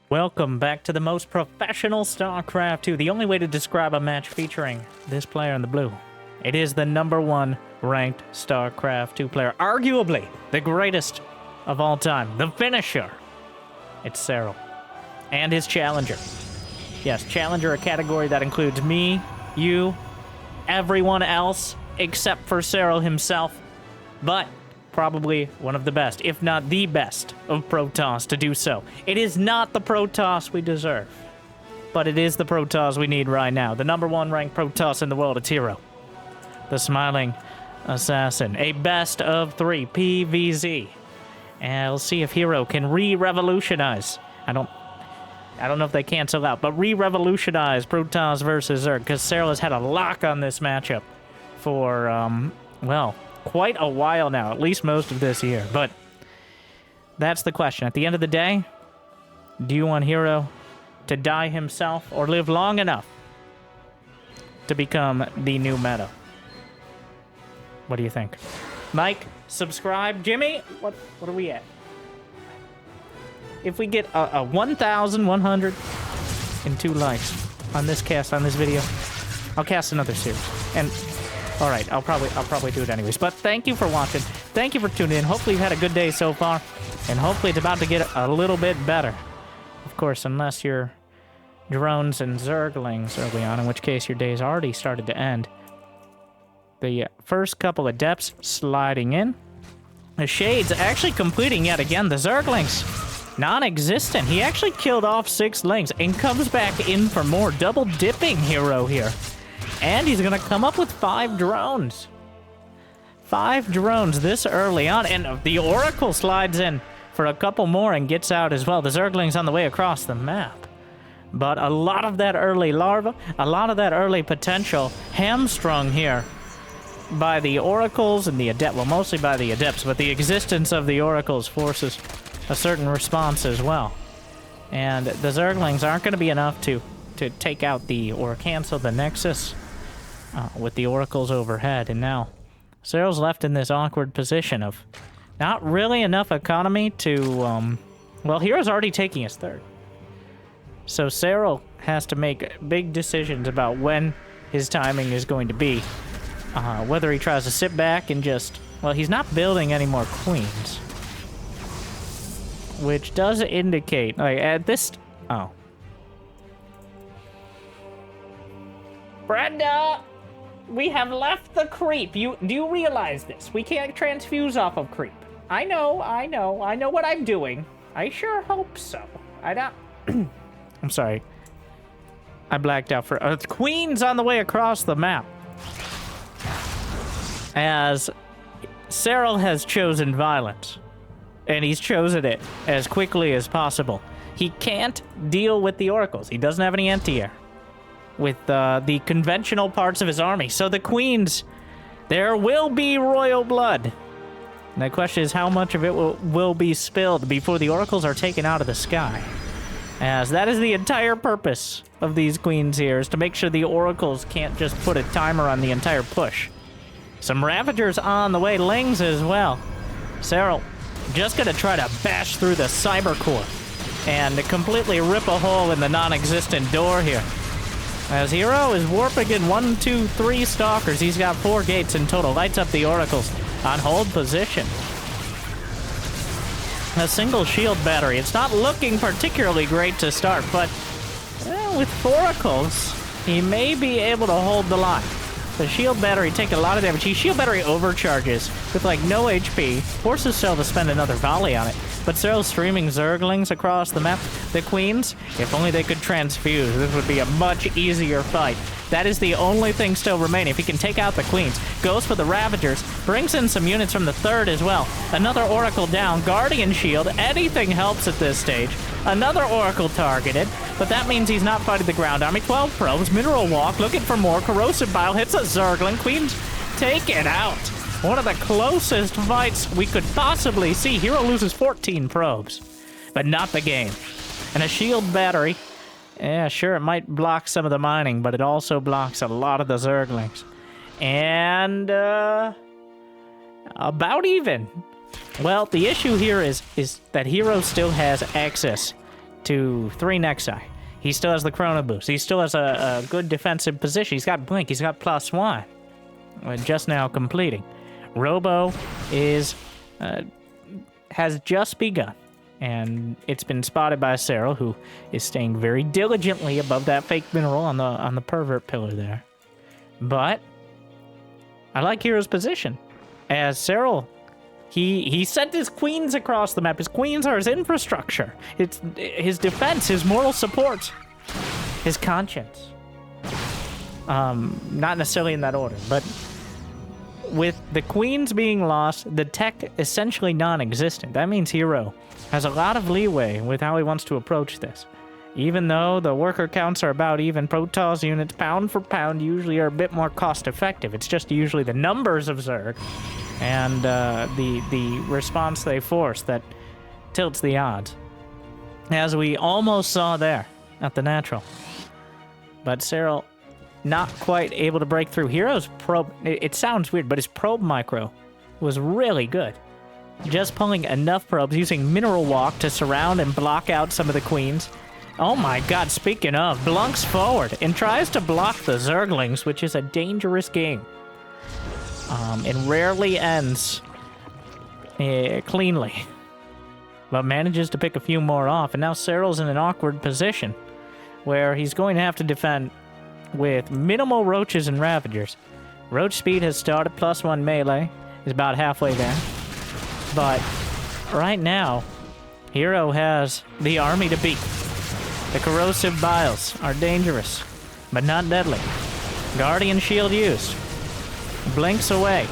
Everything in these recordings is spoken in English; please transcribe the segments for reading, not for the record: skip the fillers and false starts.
Welcome back to the most professional StarCraft 2, the only way to describe a match featuring this player in the blue. It is the #1 ranked StarCraft 2 player, arguably the greatest of all time, the finisher. It's Serral. And his challenger. Yes, challenger, a category that includes me, you, everyone else, except for Serral himself, but probably one of the best, if not the best, of Protoss to do so. It is not the Protoss we deserve, but it is the Protoss we need right now. The #1 ranked Protoss in the world, it's herO, the Smiling Assassin, a best of 3 PVZ. And we'll see if herO can re-revolutionize. I don't know if they cancel out, but re-revolutionize Protoss versus Zerg, because Serral has had a lock on this matchup for, well, quite a while now, at least most of this year. But that's the question. At the end of the day, do you want herO to die himself or live long enough to become the new meta? What do you think? Like, subscribe. Jimmy, what are we at? If we get a 1,102 likes on this cast, on this video, I'll cast another series. And all right, I'll probably do it anyways. But thank you for watching. Thank you for tuning in. Hopefully you've had a good day so far, and hopefully it's about to get a little bit better. Of course, unless you're drones and Zerglings early on, in which case your day's already started to end. The first couple of depths sliding in. The Shades actually completing yet again. The Zerglings non-existent. He actually killed off 6 lings and comes back in for more. Double dipping herO here. And he's going to come up with 5 drones. 5 drones this early on. And the Oracle slides in for a couple more and gets out as well. The Zergling's on the way across the map. But a lot of that early larva, a lot of that early potential hamstrung here by the Oracles and the Adept. Well, mostly by the Adepts, but the existence of the Oracles forces a certain response as well. And the Zerglings aren't going to be enough to take out or cancel the Nexus with the Oracles overhead. And now Serral's left in this awkward position of not really enough economy to, well, hero's already taking his 3rd. So Serral has to make big decisions about when his timing is going to be. Whether he tries to sit back and just, well, he's not building any more queens. Which does indicate, like, at this, oh. Brenda! We have left the creep. Do you realize this? We can't transfuse off of creep. I know what I'm doing. I sure hope so. I don't... I'm sorry. I blacked out for... Queen's on the way across the map. As Serral has chosen violence. And he's chosen it as quickly as possible. He can't deal with the Oracles. He doesn't have any anti-air with the conventional parts of his army. So the Queens, there will be royal blood. And the question is how much of it will be spilled before the Oracles are taken out of the sky. As that is the entire purpose of these Queens here, is to make sure the Oracles can't just put a timer on the entire push. Some Ravagers on the way, Lings as well. Serral just gonna try to bash through the Cyber Core and completely rip a hole in the non-existent door here. As herO is warping in 1, 2, 3 Stalkers. He's got 4 gates in total. Lights up the Oracles on hold position. A single shield battery. It's not looking particularly great to start, but with Oracles, he may be able to hold the line. The shield battery take a lot of damage. He shield battery overcharges with like no HP. Forces Serral to spend another volley on it. But Serral's streaming Zerglings across the map. The Queens, if only they could transfuse, this would be a much easier fight. That is the only thing still remaining. If he can take out the Queens, goes for the Ravagers, brings in some units from the 3rd as well. Another Oracle down, Guardian Shield, anything helps at this stage. Another Oracle targeted, but that means he's not fighting the ground army. 12 probes, Mineral Walk, looking for more. Corrosive Bile hits a Zergling. Queens take it out. One of the closest fights we could possibly see. herO loses 14 probes, but not the game. And a shield battery. Yeah, sure, it might block some of the mining, but it also blocks a lot of the Zerglings. And, about even. Well, the issue here is that herO still has access to 3 Nexi. He still has the Chrono Boost. He still has a good defensive position. He's got Blink. He's got +1. Just now completing. Robo is has just begun. And it's been spotted by Serral, who is staying very diligently above that fake mineral on the pervert pillar there. But I like herO's position. As Serral, he sent his queens across the map. His queens are his infrastructure. It's his defense, his moral support, his conscience. Not necessarily in that order, but with the queens being lost, the tech essentially non-existent. That means herO has a lot of leeway with how he wants to approach this. Even though the worker counts are about even, Protoss units, pound for pound, usually are a bit more cost-effective. It's just usually the numbers of Zerg and the response they force that tilts the odds. As we almost saw there at the natural. But Serral not quite able to break through. herO's probe, it sounds weird, but his probe micro was really good. Just pulling enough probes, using Mineral Walk to surround and block out some of the queens. Oh my god, speaking of, blunks forward and tries to block the Zerglings, which is a dangerous game. And rarely ends cleanly. But manages to pick a few more off, and now Serral's in an awkward position where he's going to have to defend with minimal roaches and ravagers. Roach speed has started, +1 melee, is about halfway there. But right now, herO has the army to beat. The corrosive biles are dangerous, but not deadly. Guardian shield used. Blinks away.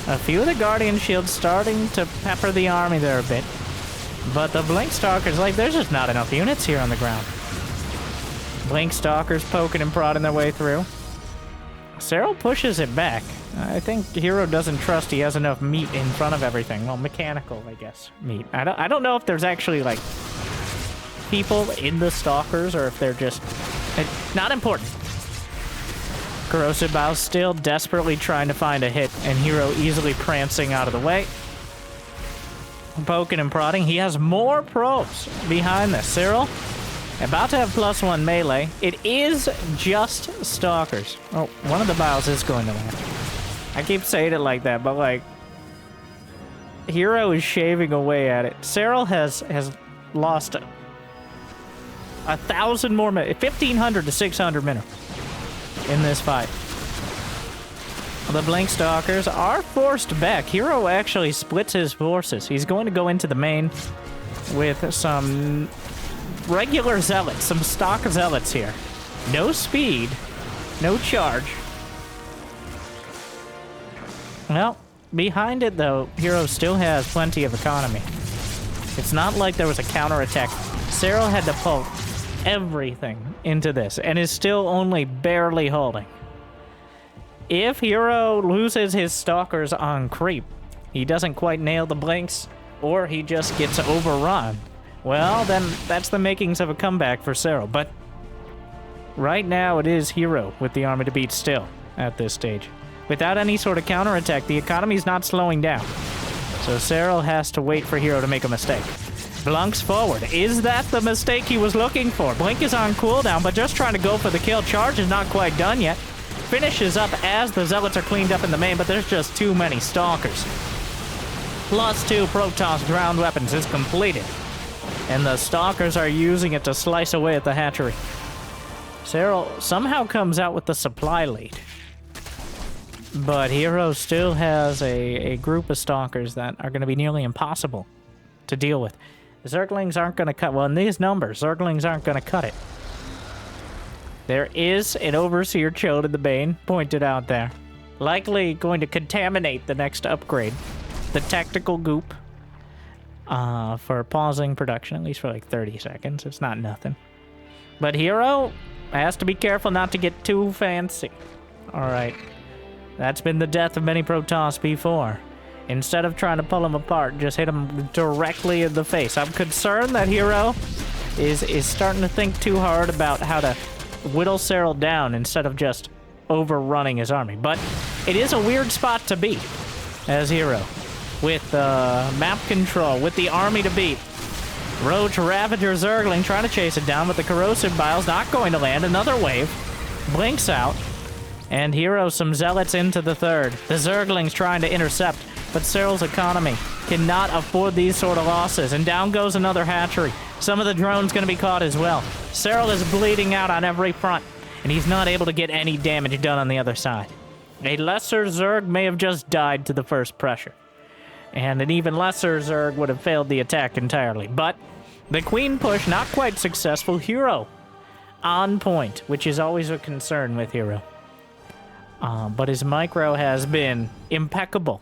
A few of the Guardian shields starting to pepper the army there a bit. But the Blink Stalkers, like, there's just not enough units here on the ground. Blink Stalkers poking and prodding their way through. Serral pushes it back. I think herO doesn't trust he has enough meat in front of everything. Well, mechanical, I guess, meat. I don't know if there's actually, like, people in the Stalkers or if they're just... not important. Corrosive Bow's still desperately trying to find a hit, and herO easily prancing out of the way. Poking and prodding. He has more probes behind this. Serral, about to have +1 melee. It is just Stalkers. Oh, one of the biles is going to land. I keep saying it like that, but, like, herO is shaving away at it. Serral has lost 1,000 more minutes, 1,500 to 600 minutes in this fight. The Blink Stalkers are forced back. herO actually splits his forces. He's going to go into the main with some regular zealots, some stock zealots here. No speed, no charge. Well, behind it, though, herO still has plenty of economy. It's not like there was a counterattack. Serral had to pull everything into this, and is still only barely holding. If herO loses his Stalkers on creep, he doesn't quite nail the blinks, or he just gets overrun, well, then that's the makings of a comeback for Serral. But right now, it is herO with the army to beat still at this stage. Without any sort of counterattack, the economy's not slowing down. So Serral has to wait for herO to make a mistake. Blunks forward. Is that the mistake he was looking for? Blink is on cooldown, but just trying to go for the kill. Charge is not quite done yet. Finishes up as the Zealots are cleaned up in the main, but there's just too many Stalkers. +2 Protoss ground weapons is completed. And the Stalkers are using it to slice away at the hatchery. Serral somehow comes out with the supply lead. But herO still has a group of Stalkers that are going to be nearly impossible to deal with. Zerglings aren't going to cut... Well, in these numbers, Zerglings aren't going to cut it. There is an Overseer Chode in the Bane, pointed out there. Likely going to contaminate the next upgrade. The Tactical Goop. For pausing production, at least for like 30 seconds. It's not nothing. But herO has to be careful not to get too fancy. Alright. That's been the death of many Protoss before. Instead of trying to pull them apart, just hit them directly in the face. I'm concerned that herO is starting to think too hard about how to whittle Serral down instead of just overrunning his army. But it is a weird spot to be as herO. With map control, with the army to beat. Roach Ravager Zergling trying to chase it down, but the corrosive bile's not going to land. Another wave. Blinks out. And herO some zealots into the third. The Zerglings trying to intercept, but Serral's economy cannot afford these sort of losses. And down goes another hatchery. Some of the drones going to be caught as well. Serral is bleeding out on every front, and he's not able to get any damage done on the other side. A lesser Zerg may have just died to the first pressure, and an even lesser Zerg would have failed the attack entirely. But the Queen push, not quite successful. herO on point, which is always a concern with herO. But his micro has been impeccable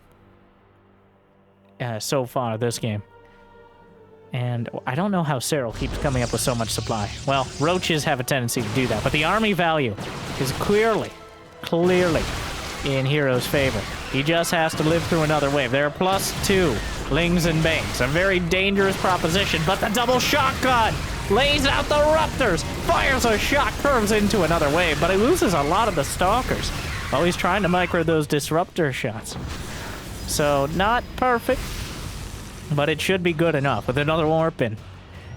so far this game. And I don't know how Serral keeps coming up with so much supply. Well, roaches have a tendency to do that, but the army value is clearly in herO's favor. He just has to live through another wave. There are +2 Lings and Banes. A very dangerous proposition, but the double shotgun lays out the Ruptors, fires a shot, curves into another wave, but he loses a lot of the Stalkers while he's trying to micro those disruptor shots. So, not perfect, but it should be good enough. With another warp in,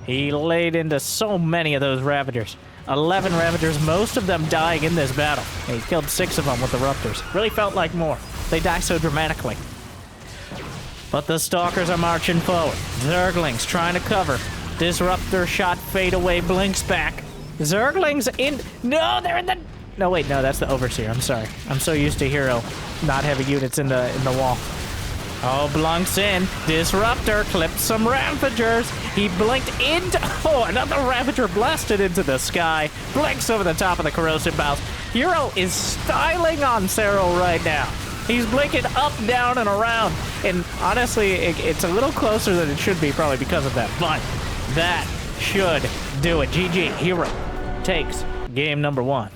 he laid into so many of those Ravagers. 11 Ravagers, most of them dying in this battle. He killed 6 of them with the Ruptors. Really felt like more. They die so dramatically. But the Stalkers are marching forward. Zerglings trying to cover. Disruptor shot, fade away, blinks back. Zerglings in... No, they're in the... No, wait, no, that's the Overseer. I'm sorry. I'm so used to herO not having units in the wall. Oh, blunks in. Disruptor clipped some Ravagers. He blinked into... Oh, another Ravager blasted into the sky. Blinks over the top of the corrosive biles. herO is styling on Serral right now. He's blinking up, down, and around. And honestly, it's a little closer than it should be, probably because of that. But that should do it. GG. herO takes game number 1.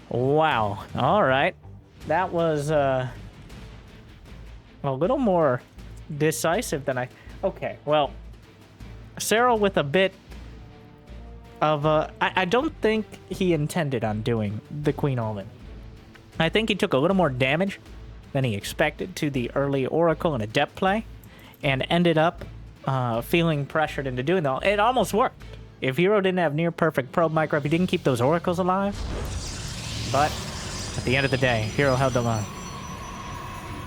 Wow. All right. That was... a little more decisive than I... Okay, well, Serral with a bit of a... I don't think he intended on doing the Queen All-In. I think he took a little more damage than he expected to the early Oracle and Adept play, and ended up feeling pressured into doing that. It almost worked. If herO didn't have near-perfect probe micro, if he didn't keep those Oracles alive. But at the end of the day, herO held the line.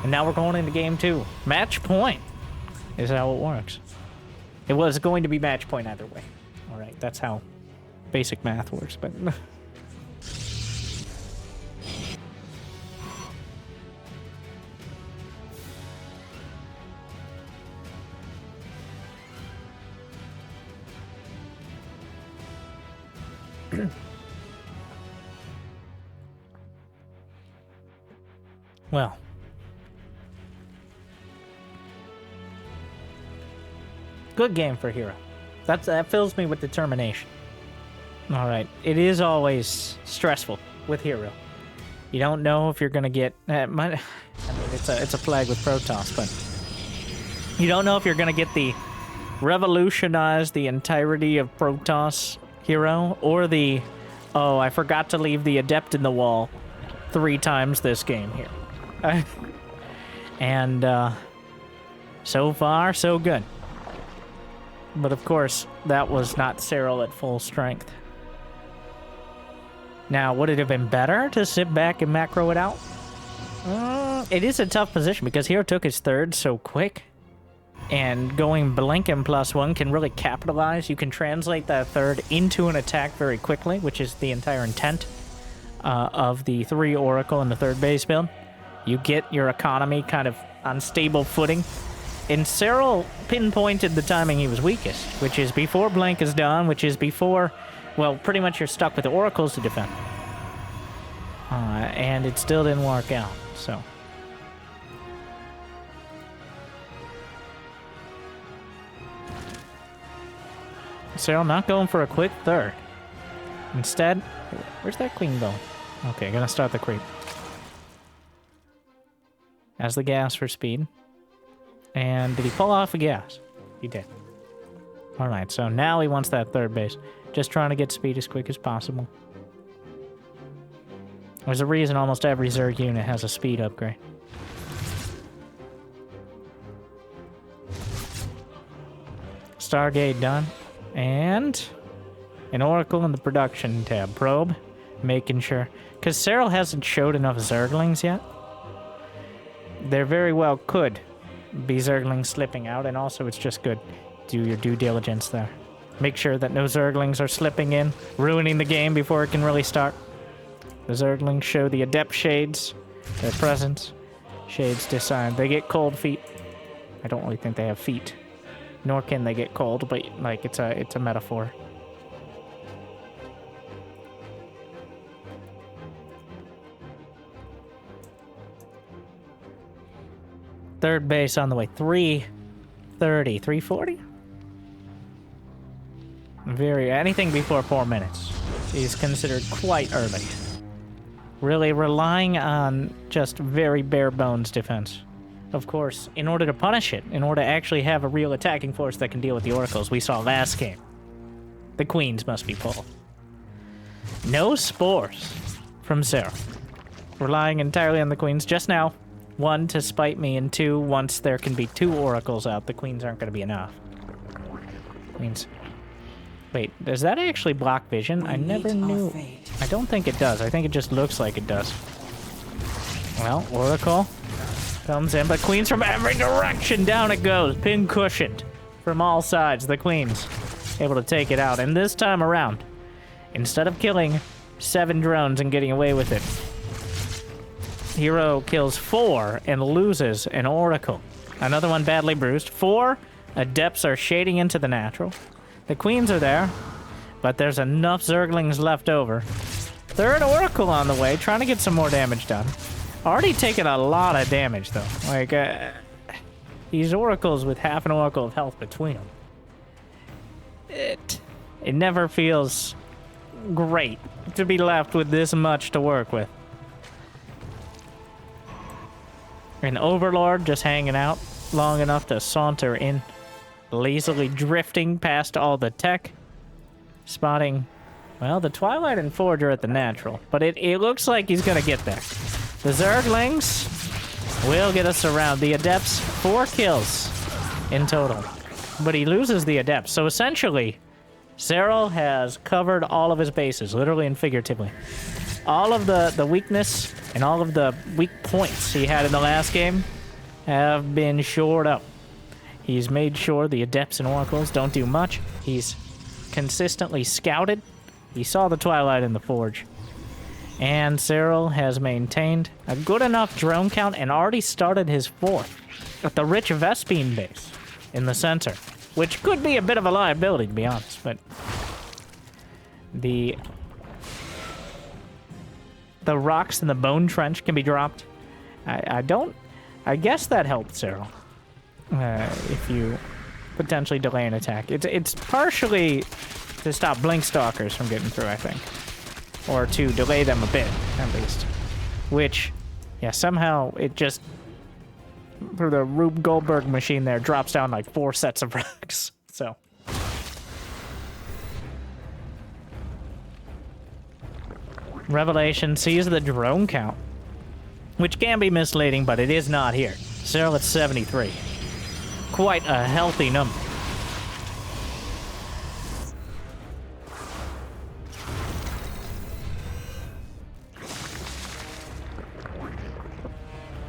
And now we're going into game 2. Match point is how it works. It was going to be match point either way. All right, that's how basic math works, but... Well... Good game for herO. That fills me with determination. All right. It is always stressful with herO. You don't know if you're going to get... I mean, it's a flag with Protoss, but... You don't know if you're going to get the revolutionize the entirety of Protoss herO, or the... Oh, I forgot to leave the Adept in the wall 3 times this game here. And, so far, so good. But of course, that was not Serral at full strength. Now, would it have been better to sit back and macro it out? It is a tough position because herO took his third so quick. And going blinking +1 can really capitalize. You can translate that third into an attack very quickly, which is the entire intent of the 3 Oracle and the third base build. You get your economy kind of on stable footing. And Serral pinpointed the timing he was weakest, which is before Blink is done, which is before, well, pretty much you're stuck with the Oracles to defend. And it still didn't work out, so. Serral not going for a quick third. Instead, where's that queen going? Okay, gonna start the creep. Has the gas for speed. And did he pull off a gas? He did. Alright, so now he wants that third base. Just trying to get speed as quick as possible. There's a reason almost every Zerg unit has a speed upgrade. Stargate done. And an Oracle in the production tab. Probe. Making sure. Because Serral hasn't showed enough Zerglings yet. There very well could be Zerglings slipping out. And also it's just good. Do your due diligence there. Make sure that no Zerglings are slipping in. Ruining the game before it can really start. The Zerglings show the Adept Shades. Their presence. Shades disarmed. They get cold feet. I don't really think they have feet. Nor can they get cold, but like it's a metaphor. Third base on the way. 3:30. 3:40? Anything before 4 minutes is considered quite early. Really relying on just very bare bones defense. Of course, in order to punish it, in order to actually have a real attacking force that can deal with the oracles we saw last game, the queens must be pulled. No spores from Serral. Relying entirely on the queens. Just now, 1, to spite me, and 2, once there can be 2 oracles out, the queens aren't going to be enough. Queens. Wait, does that actually block vision? I never knew. I don't think it does. I think it just looks like it does. Well, Oracle comes in, but queens from every direction. Down it goes. Pin cushioned from all sides. The queens able to take it out. And this time around, instead of killing 7 drones and getting away with it, herO kills 4 and loses an Oracle. Another one badly bruised. 4 Adepts are shading into the natural. The queens are there, but there's enough Zerglings left over. 3rd Oracle on the way, trying to get some more damage done. Already taken a lot of damage, though. Like, these Oracles with half an Oracle of health between them. It never feels great to be left with this much to work with. An Overlord just hanging out long enough to saunter in. Lazily drifting past all the tech. Spotting, well, the Twilight and Forge are at the natural, but it looks like he's gonna get there. The Zerglings will get us around. The Adepts, 4 kills in total, but he loses the Adepts. So essentially, Serral has covered all of his bases, literally and figuratively. All of the weakness and all of the weak points he had in the last game have been shored up. He's made sure the Adepts and Oracles don't do much. He's consistently scouted. He saw the Twilight in the Forge. And Serral has maintained a good enough drone count and already started his 4th at the rich Vespene base in the center, which could be a bit of a liability, to be honest, but the rocks in the Bone Trench can be dropped. I guess that helped Serral. If you potentially delay an attack. It's partially to stop Blink Stalkers from getting through, I think. Or to delay them a bit, at least. Which, yeah, somehow it just, for the Rube Goldberg machine there, drops down like 4 sets of rocks. So. Revelation sees the drone count, which can be misleading, but it is not here. Serral at 73. Quite a healthy number.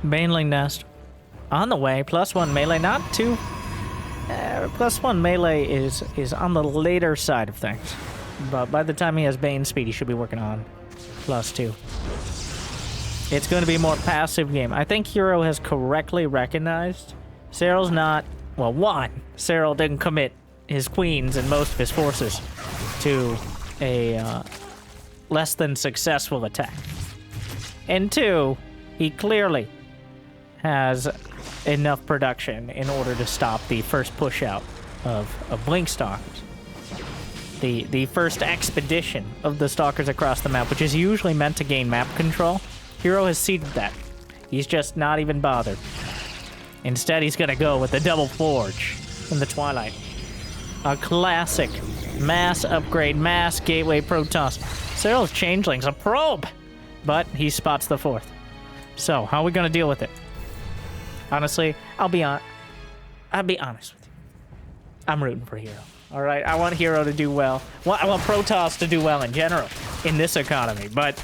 Baneling Nest on the way. +1 melee, not too. +1 melee is on the later side of things, but by the time he has Bane speed, he should be working on +2. It's going to be a more passive game. I think herO has correctly recognized Serral's not, well, 1, Serral didn't commit his queens and most of his forces to a less than successful attack. And 2, he clearly has enough production in order to stop the first push out of Blink Stalkers. The first expedition of the Stalkers across the map, which is usually meant to gain map control. herO has ceded that. He's just not even bothered. Instead, he's gonna go with the Double Forge in the Twilight. A classic mass upgrade, mass gateway Protoss. Serral's Changeling's a probe, but he spots the 4th. So, how are we gonna deal with it? Honestly, I'll be honest with you. I'm rooting for herO. All right, I want herO to do well. Well, I want Protoss to do well in general in this economy, but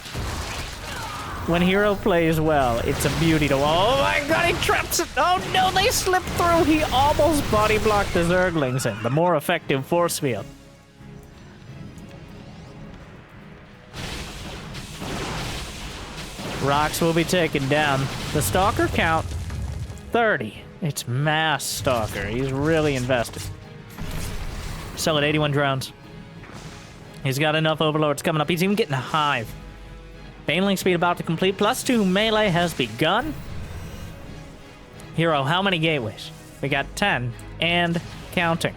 when herO plays well, it's a beauty to... Oh my god, he traps it! Oh no, they slipped through! He almost body blocked the Zerglings in. The more effective force field. Rocks will be taken down. The Stalker count, 30. It's mass Stalker. He's really invested. Still at 81 drones. He's got enough Overlords coming up. He's even getting a Hive. Baneling speed about to complete. +2 melee has begun. herO, how many gateways? We got 10 and counting.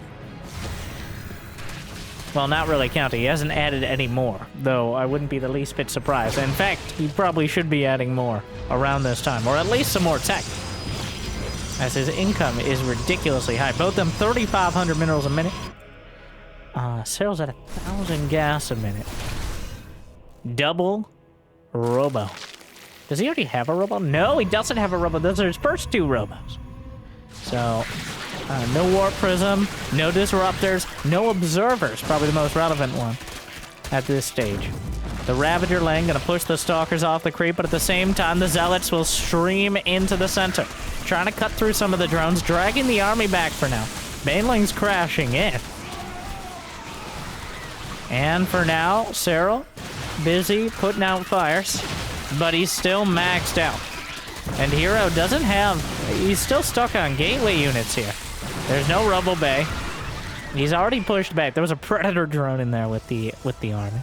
Well, not really counting. He hasn't added any more, though I wouldn't be the least bit surprised. In fact, he probably should be adding more around this time, or at least some more tech, as his income is ridiculously high. Both them 3,500 minerals a minute. Serral's at 1,000 gas a minute. Double robo. Does he already have a robo? No, he doesn't have a robo. Those are his first 2 robos. So, no warp prism, no disruptors, no observers. Probably the most relevant one at this stage. The Ravager lane gonna push the Stalkers off the creep, but at the same time, the Zealots will stream into the center, trying to cut through some of the drones, dragging the army back for now. Baneling's crashing in. And for now, Serral busy putting out fires, but he's still maxed out. And herO doesn't have... He's still stuck on gateway units here. There's no Rubble Bay. He's already pushed back. There was a Predator drone in there with the army.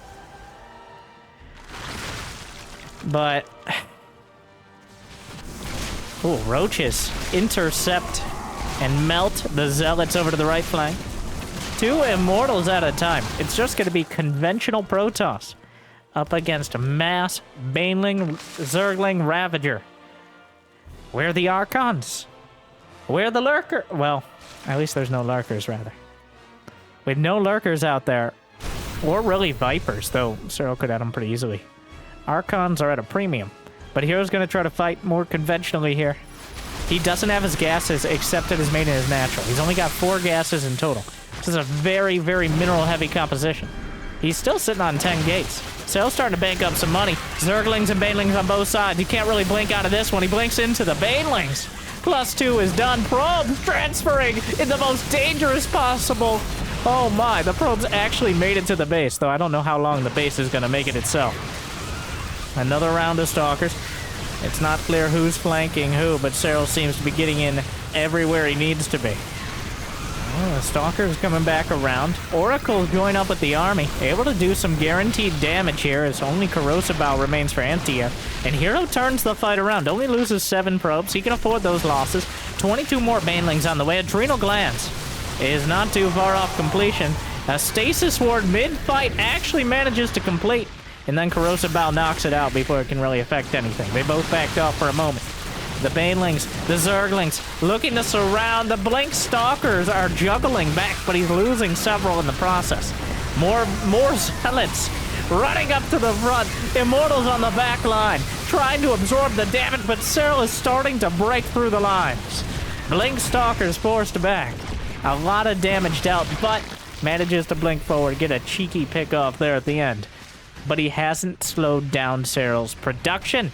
But... Ooh, Roaches intercept and melt the Zealots over to the right flank. 2 Immortals at a time. It's just going to be conventional Protoss up against a mass Baneling Zergling Ravager. Where are the Archons? Where are the Lurker? Well, at least there's no Lurkers, rather. With no Lurkers out there, or really Vipers, though Serral could add them pretty easily. Archons are at a premium, but herO's going to try to fight more conventionally here. He doesn't have his gases except at his main and his natural. He's only got 4 gases in total. This is a very, very mineral-heavy composition. He's still sitting on 10 gates. Serral's starting to bank up some money. Zerglings and Banelings on both sides. He can't really blink out of this one. He blinks into the Banelings. +2 is done. Probes transferring in the most dangerous possible. Oh my, the probes actually made it to the base, though I don't know how long the base is going to make it itself. Another round of Stalkers. It's not clear who's flanking who, but Serral seems to be getting in everywhere he needs to be. Oh, the Stalker's coming back around. Oracle's join up with the army, able to do some guaranteed damage here as only Corrosive Bow remains for Antia. And herO turns the fight around, only loses 7 probes. He can afford those losses. 22 more Banelings on the way. Adrenal Glands is not too far off completion. A Stasis Ward mid-fight actually manages to complete, and then Corrosive Bow knocks it out before it can really affect anything. They both backed off for a moment. The Banelings, the Zerglings, looking to surround. The Blink Stalkers are juggling back, but he's losing several in the process. More Zealots running up to the front. Immortals on the back line, trying to absorb the damage, but Serral is starting to break through the lines. Blink Stalkers forced back. A lot of damage dealt, but manages to blink forward, get a cheeky pick off there at the end. But he hasn't slowed down Serral's production.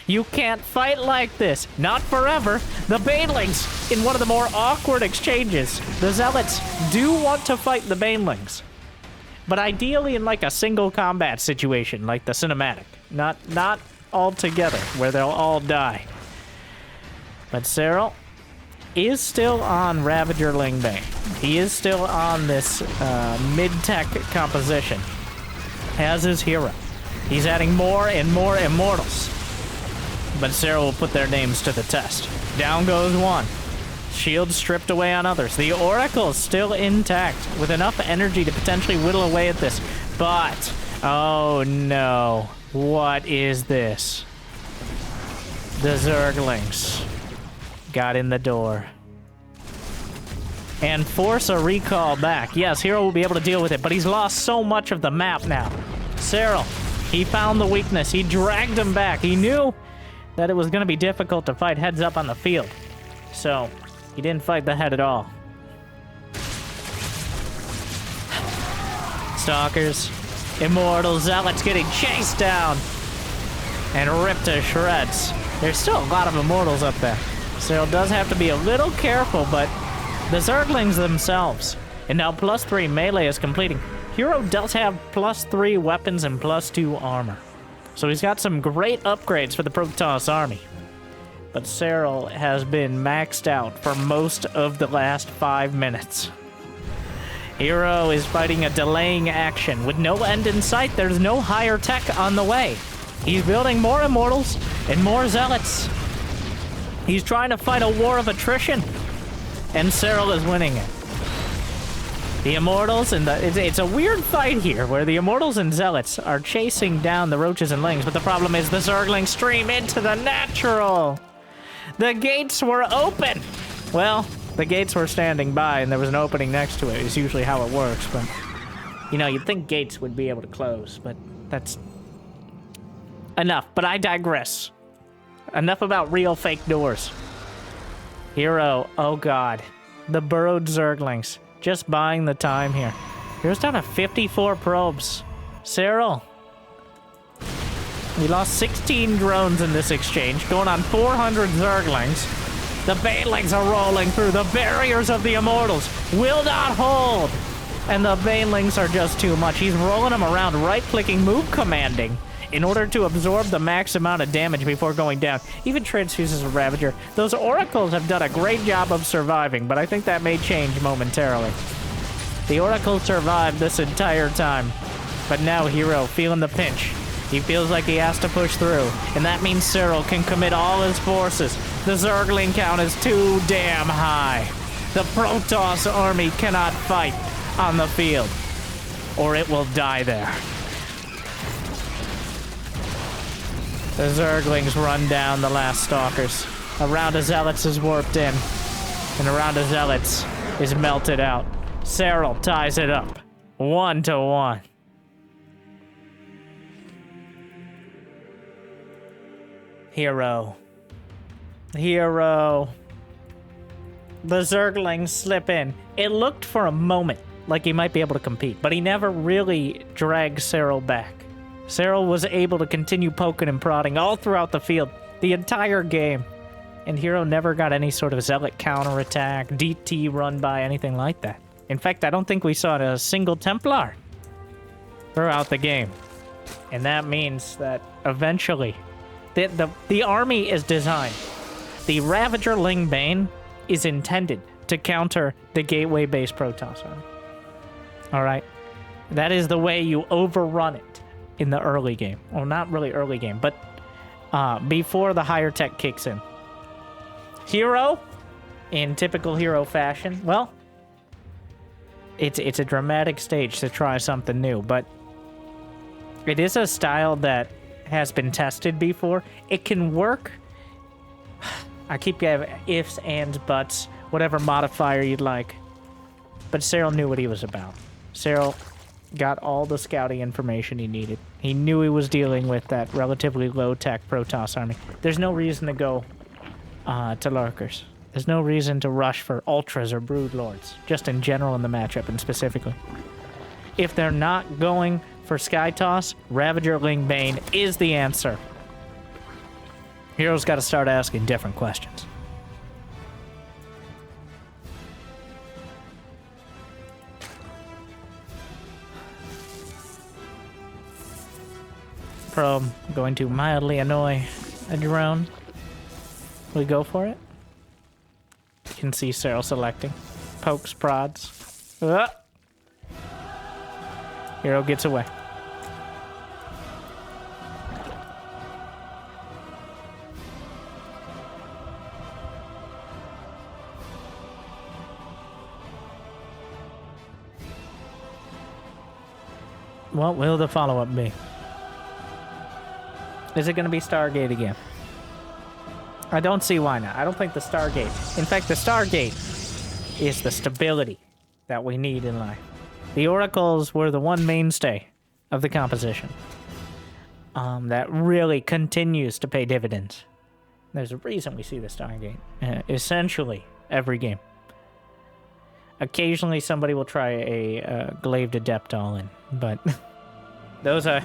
You can't fight like this. Not forever. The Banelings in one of the more awkward exchanges. The Zealots do want to fight the Banelings, but ideally in like a single combat situation, like the cinematic. Not all together, where they'll all die. But Serral is still on Ravager Ling Bane. He is still on this mid-tech composition, as is herO. He's adding more and more Immortals. But Serral will put their names to the test. Down goes one. Shields stripped away on others. The Oracle is still intact, with enough energy to potentially whittle away at this. But, oh no. What is this? The Zerglings got in the door. And force a recall back. Yes, herO will be able to deal with it, but he's lost so much of the map now. Serral, he found the weakness. He dragged him back. He knew that it was going to be difficult to fight heads up on the field. So, he didn't fight the head at all. Stalkers. Immortal Zealots getting chased down and ripped to shreds. There's still a lot of Immortals up there. Serral does have to be a little careful, but the Zerglings themselves. And now +3 melee is completing. herO does have +3 weapons and +2 armor. So he's got some great upgrades for the Protoss army. But Serral has been maxed out for most of the last 5 minutes. herO is fighting a delaying action. With no end in sight, there's no higher tech on the way. He's building more Immortals and more Zealots. He's trying to fight a war of attrition, and Serral is winning it. The Immortals and it's a weird fight here, where the Immortals and Zealots are chasing down the Roaches and Lings, but the problem is the Zerglings stream into the natural. The gates were open. Well, the gates were standing by, and there was an opening next to it. It's usually how it works, but you know, you'd think gates would be able to close, but that's enough. But I digress. Enough about real fake doors. herO, oh god. The burrowed Zerglings. Just buying the time here. Here's down to 54 probes. Serral. We lost 16 drones in this exchange, going on 400 Zerglings. The Banelings are rolling through. The barriers of the Immortals will not hold. And the Banelings are just too much. He's rolling them around, right-clicking, move commanding, in order to absorb the max amount of damage before going down. Even transfuses a Ravager. Those Oracles have done a great job of surviving, but I think that may change momentarily. The Oracle survived this entire time, but now herO feeling the pinch. He feels like he has to push through, and that means Serral can commit all his forces. The Zergling count is too damn high. The Protoss army cannot fight on the field, or it will die there. The Zerglings run down the last Stalkers. A round of Zealots is warped in, and a round of Zealots is melted out. Serral ties it up, 1-1. herO. herO. The Zerglings slip in. It looked for a moment like he might be able to compete, but he never really dragged Serral back. Serral was able to continue poking and prodding all throughout the field, the entire game. And herO never got any sort of Zealot counterattack, DT run by, anything like that. In fact, I don't think we saw a single Templar throughout the game. And that means that eventually, the army is designed. The Ravager Ling Bane is intended to counter the gateway-based Protoss army. Alright? That is the way you overrun it in the early game. Well, not really early game, but before the higher tech kicks in. herO, in typical herO fashion, well, it's a dramatic stage to try something new, but it is a style that has been tested before. It can work. I keep having ifs, ands, buts, whatever modifier you'd like. But Serral knew what he was about. Serral got all the scouting information he needed. He knew he was dealing with that relatively low-tech Protoss army. There's no reason to go to Lurkers. There's no reason to rush for Ultras or Broodlords, just in general in the matchup and specifically. If they're not going for Sky Toss, Ravager Ling Bane is the answer. herO's got to start asking different questions. Probe going to mildly annoy a drone. We go for it. You can see Serral selecting. Pokes, prods. herO gets away. What will the follow-up be? Is it going to be Stargate again? I don't see why not. I don't think the Stargate... In fact, the Stargate is the stability that we need in life. The Oracles were the one mainstay of the composition that really continues to pay dividends. There's a reason we see the Stargate essentially every game. Occasionally somebody will try a glaive adept all-in, but those are...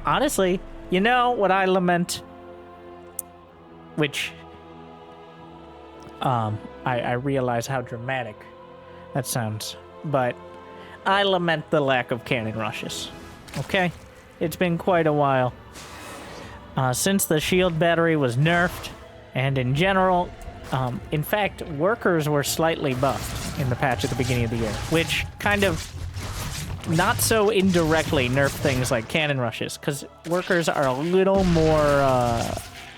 Honestly, you know what I lament? Which... I realize how dramatic that sounds, but I lament the lack of cannon rushes. Okay? It's been quite a while since the shield battery was nerfed, and in general, in fact, workers were slightly buffed in the patch at the beginning of the year, which kind of not so indirectly nerfed things like cannon rushes, because workers are a little more...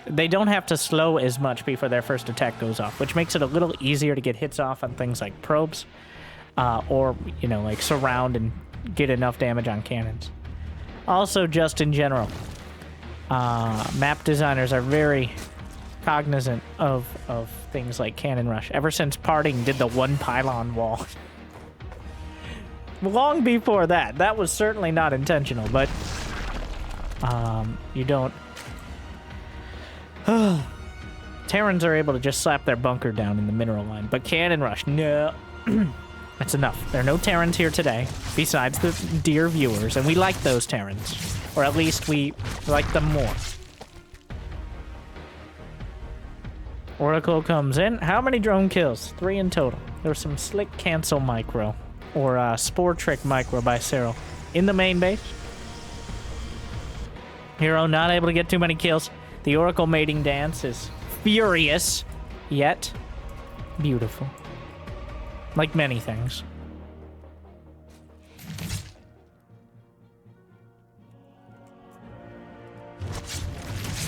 They don't have to slow as much before their first attack goes off, which makes it a little easier to get hits off on things like probes, or, you know, like surround and get enough damage on cannons. Also, just in general, map designers are very cognizant of things like cannon rush. Ever since Parting did the one pylon wall. Long before that. That was certainly not intentional, but you don't... Terrans are able to just slap their bunker down in the mineral line, but cannon rush, no. That's enough. There are no Terrans here today, besides the dear viewers, and we like those Terrans. Or at least we like them more. Oracle comes in. How many drone kills? 3 in total. There's some slick cancel micro, or spore trick micro by Serral in the main base. herO not able to get too many kills. The Oracle mating dance is furious, yet beautiful. Like many things.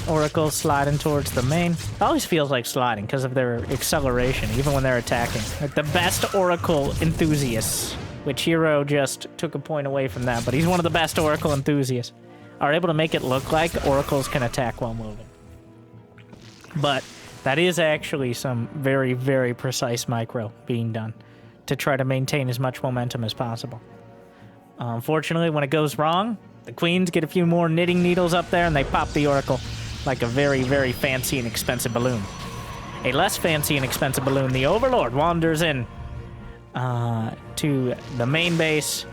Oracle sliding towards the main. It always feels like sliding because of their acceleration, even when they're attacking. Like the best Oracle enthusiasts, which herO just took a point away from that, but he's one of the best Oracle enthusiasts, are able to make it look like Oracles can attack while moving. But that is actually some very, very precise micro being done to try to maintain as much momentum as possible. Unfortunately, when it goes wrong, the queens get a few more knitting needles up there and they pop the Oracle like a very, very fancy and expensive balloon. A less fancy and expensive balloon, the Overlord, wanders in to the main base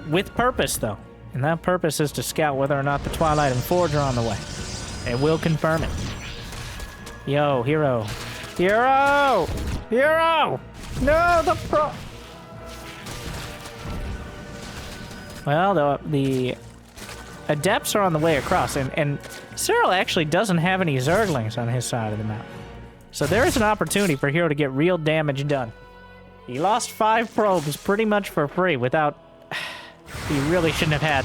with purpose, though. And that purpose is to scout whether or not the Twilight and Forge are on the way. It will confirm it. Yo, herO. herO! herO! No, the pro... Well, the Adepts are on the way across, and Serral actually doesn't have any Zerglings on his side of the map. So there is an opportunity for herO to get real damage done. He lost 5 probes pretty much for free without... He really shouldn't have had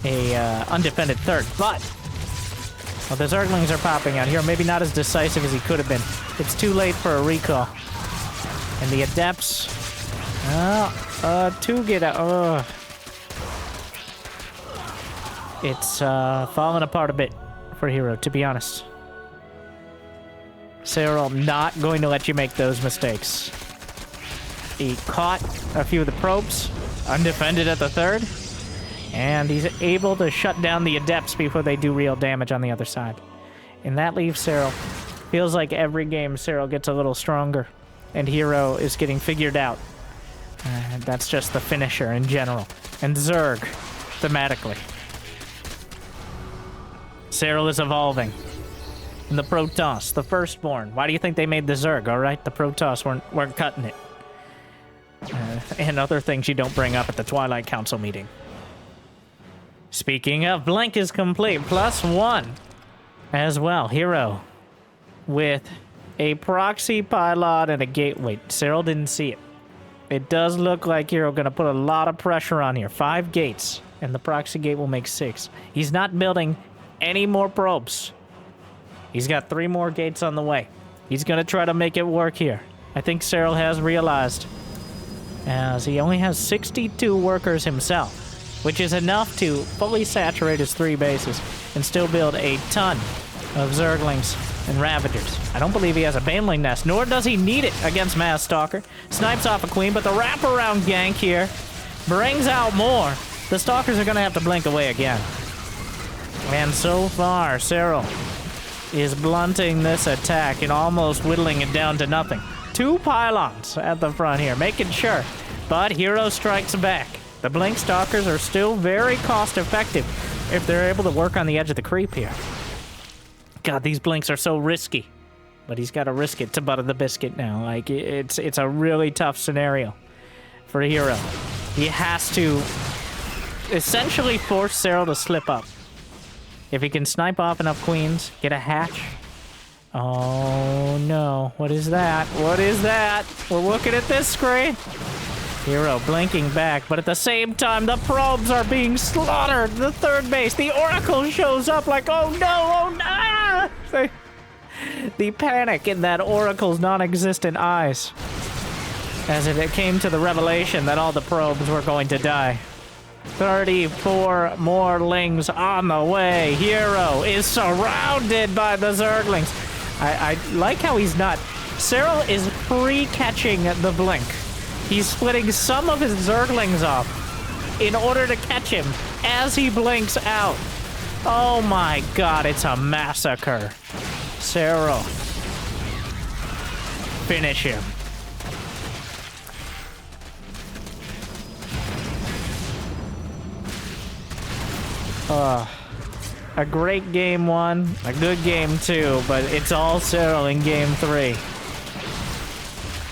a undefended third, but... Well, the Zerglings are popping out here. Maybe not as decisive as he could have been. It's too late for a recall. And the Adepts... to get out... It's falling apart a bit for herO, to be honest. Serral not going to let you make those mistakes. He caught a few of the probes, undefended at the third, and he's able to shut down the Adepts before they do real damage on the other side. And that leaves Serral. Feels like every game Serral gets a little stronger, and herO is getting figured out. That's just the finisher in general. And Zerg, thematically. Serral is evolving. And the Protoss, the firstborn. Why do you think they made the Zerg, alright? The Protoss weren't cutting it. And other things you don't bring up at the Twilight Council meeting. Speaking of, blank is complete. +1 as well. herO with a proxy pylon and a gate. Wait, Serral didn't see it. It does look like herO gonna put a lot of pressure on here. 5 gates, and the proxy gate will make 6. He's not building any more probes. He's got 3 more gates on the way. He's gonna try to make it work here. I think Serral has realized, as he only has 62 workers himself, which is enough to fully saturate his 3 bases and still build a ton of Zerglings and Ravagers. I don't believe he has a Baneling Nest, nor does he need it against Mass Stalker. Snipes off a Queen, but the wraparound gank here brings out more. The Stalkers are gonna have to blink away again. And so far, Serral is blunting this attack and almost whittling it down to nothing. 2 pylons at the front here, making sure. But herO strikes back. The Blink Stalkers are still very cost-effective if they're able to work on the edge of the creep here. God, these Blinks are so risky. But he's got to risk it to butter the biscuit now. Like, it's a really tough scenario for herO. He has to essentially force Serral to slip up. If he can snipe off enough queens, get a hatch. Oh no, what is that? What is that? We're looking at this screen. herO blinking back, but at the same time, the probes are being slaughtered. The third base, the Oracle shows up like, oh no, oh no! The panic in that Oracle's non-existent eyes as it came to the revelation that all the probes were going to die. 34 more lings on the way. herO is surrounded by the Zerglings. I like how he's not. Serral is free-catching the blink. He's splitting some of his Zerglings off in order to catch him as he blinks out. Oh my god, it's a massacre. Serral. Finish him. A great game 1, a good game 2, but it's all Serral in game 3.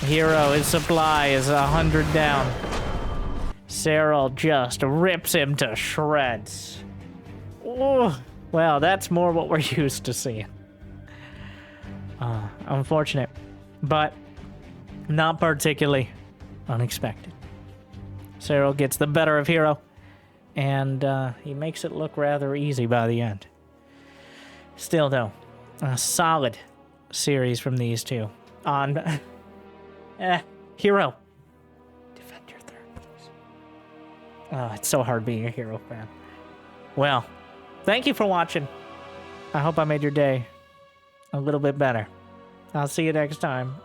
herO, his supply is 100 down. Serral just rips him to shreds. Oh, well, that's more what we're used to seeing. Unfortunate, but not particularly unexpected. Serral gets the better of herO, and he makes it look rather easy by the end. Still, though, a solid series from these two. On herO, defend your third place. Oh, it's so hard being a herO fan. Well, thank you for watching. I hope I made your day a little bit better. I'll see you next time.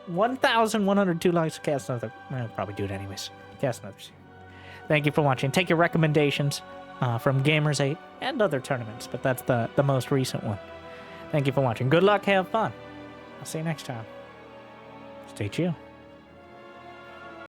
1,102 likes. Cast another. I'll probably do it anyways. Cast another. Thank you for watching. Take your recommendations from Gamers 8 and other tournaments, but that's the most recent one. Thank you for watching. Good luck. Have fun. I'll see you next time. Stay chill.